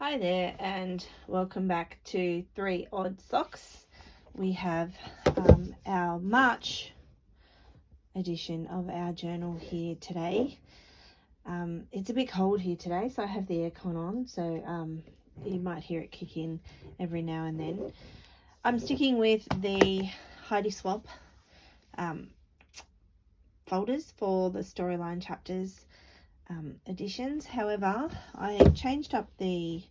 Hi there, and welcome back to 3 Odd Socks. We have our March edition of our journal here today. It's a bit cold here today, so I have the aircon on, so you might hear it kick in every now and then. I'm sticking with the Heidi Swapp folders for the Storyline Chapters editions. However, I changed up the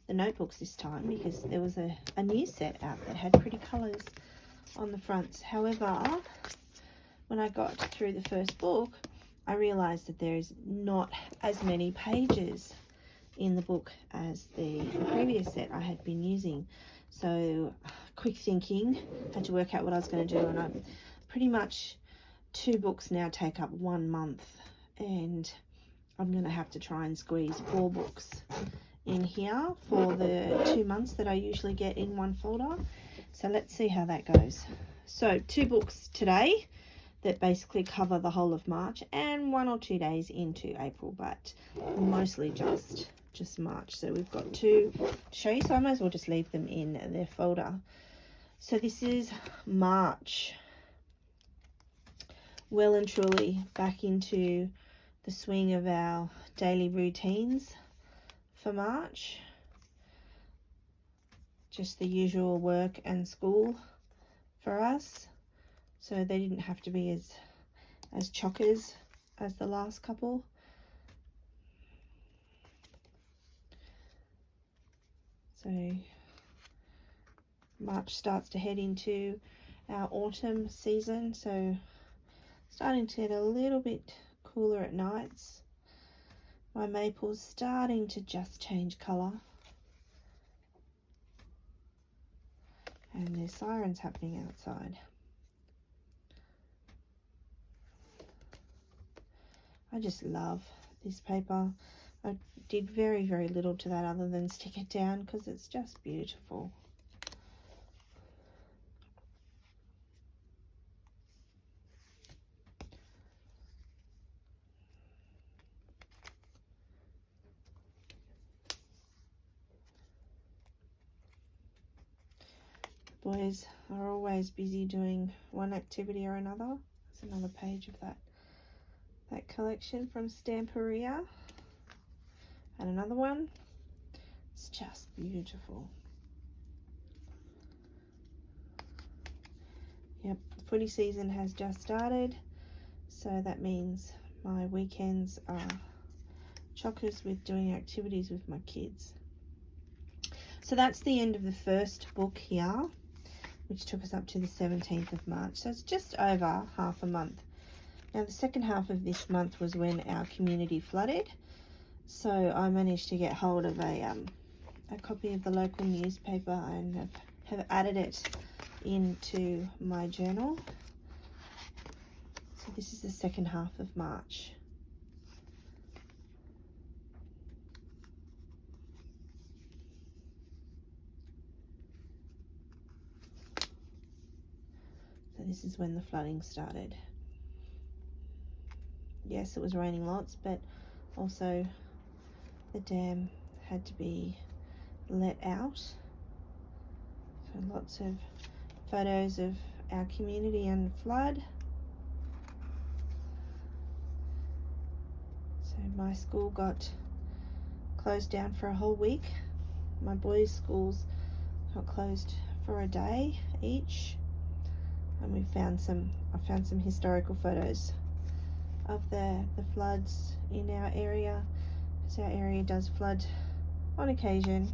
notebooks this time because there was a new set out that had pretty colours on the fronts. However, when I got through the first book, I realised that there is not as many pages in the book as the previous set I had been using. So quick thinking, had to work out what I was going to do, and I'm pretty much 2 books now take up 1 month, and I'm going to have to try and squeeze 4 books in here for the 2 months that I usually get in one folder. So let's see how that goes. So 2 books today that basically cover the whole of March and 1 or 2 days into April, but mostly just March. So we've got 2 to show you, so I might as well just leave them in their folder. So this is March. Well and truly back into the swing of our daily routines for March. Just the usual work and school for us, so they didn't have to be as chockers as the last couple. So March starts to head into our autumn season, so starting to get a little bit cooler at nights. My maple's starting to just change colour, and there's sirens happening outside. I just love this paper. I did very little to that other than stick it down because it's just beautiful. Boys are always busy doing one activity or another. There's another page of that collection from Stamperia, and another one. It's just beautiful. Yep, the footy season has just started, so that means my weekends are chockers with doing activities with my kids. So that's the end of the first book here, which took us up to the 17th of March. So it's just over half a month. Now the second half of this month was when our community flooded. So I managed to get hold of a copy of the local newspaper and have added it into my journal. So this is the second half of March. So this is when the flooding started. Yes, it was raining lots, but also the dam had to be let out. So lots of photos of our community and flood. So my school got closed down for a whole week. My boys' schools got closed for a day each. And I found some historical photos of the floods in our area, because our area does flood on occasion,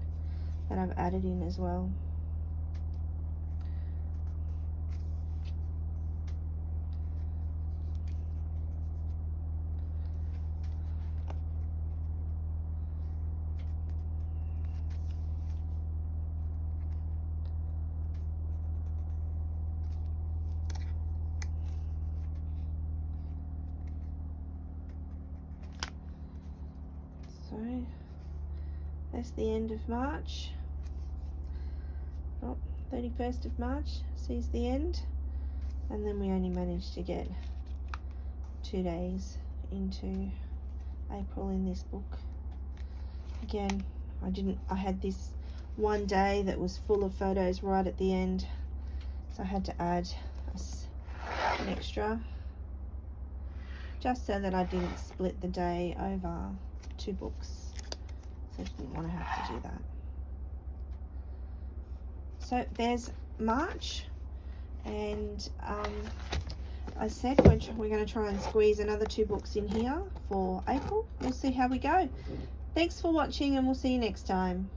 that I've added in as well. So that's the end of March. 31st of March sees the end, and then we only managed to get 2 days into April in this book. Again, I had this one day that was full of photos right at the end, so I had to add an extra, just so that I didn't split the day over 2 books. So I didn't want to have to do that. So there's March, and I said we're going to try and squeeze another 2 books in here for April. We'll see how we go. Thanks for watching, and we'll see you next time.